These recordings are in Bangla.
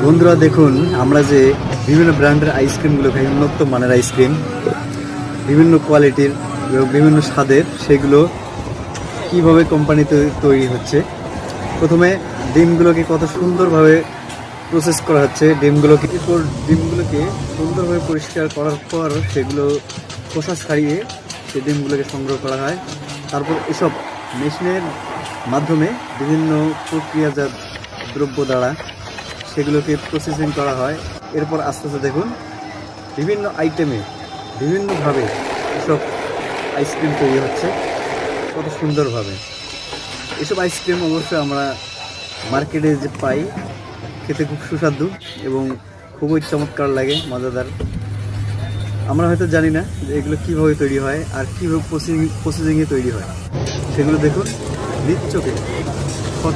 বন্ধুরা দেখুন, আমরা যে বিভিন্ন ব্র্যান্ডের আইসক্রিমগুলো খাই, উন্নত মানের আইসক্রিম, বিভিন্ন কোয়ালিটির এবং বিভিন্ন স্বাদের, সেগুলো কিভাবে কোম্পানিতে তৈরি হচ্ছে। প্রথমে ডিমগুলোকে কত সুন্দরভাবে প্রসেস করা হচ্ছে। ডিমগুলোকে সুন্দরভাবে পরিষ্কার করার পর সেগুলো খোসা ছাড়িয়ে সেই ডিমগুলোকে সংগ্রহ করা হয়। তারপর এসব মেশিনের মাধ্যমে বিভিন্ন প্রক্রিয়াজাত দ্রব্য দ্বারা সেগুলোকে প্রসেসিং করা হয়। এরপর আস্তে আস্তে দেখুন বিভিন্ন আইটেমে বিভিন্নভাবে এসব আইসক্রিম তৈরি হচ্ছে কত সুন্দরভাবে। এসব আইসক্রিম অবশ্যই আমরা মার্কেটে যে পাই, খেতে খুব সুস্বাদু এবং খুবই চমৎকার লাগে, মজাদার। আমরা হয়তো জানি না যে এগুলো কীভাবে তৈরি হয় আর কীভাবে প্রসেসিংয়ে তৈরি হয়। সেগুলো দেখুন নিজ চোখে,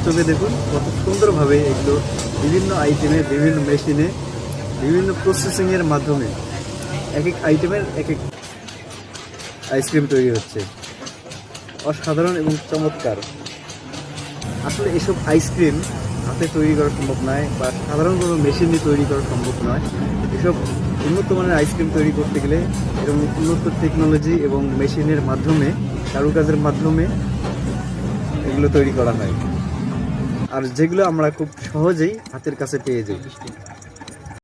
চোখে দেখুন কত সুন্দরভাবে এগুলো বিভিন্ন আইটেমে, বিভিন্ন মেশিনে, বিভিন্ন প্রসেসিংয়ের মাধ্যমে এক এক আইটেমের এক এক আইসক্রিম তৈরি হচ্ছে। অসাধারণ এবং চমৎকার। আসলে এসব আইসক্রিম হাতে তৈরি করা সম্ভব নয় বা সাধারণ কোনো মেশিন দিয়ে তৈরি করা সম্ভব নয়। এসব উন্নত মানের আইসক্রিম তৈরি করতে গেলে এরকম উন্নত টেকনোলজি এবং মেশিনের মাধ্যমে, কারুকাজের মাধ্যমে এগুলো তৈরি করা হয়, আর যেগুলো আমরা খুব সহজেই হাতের কাছে পেয়ে যাই।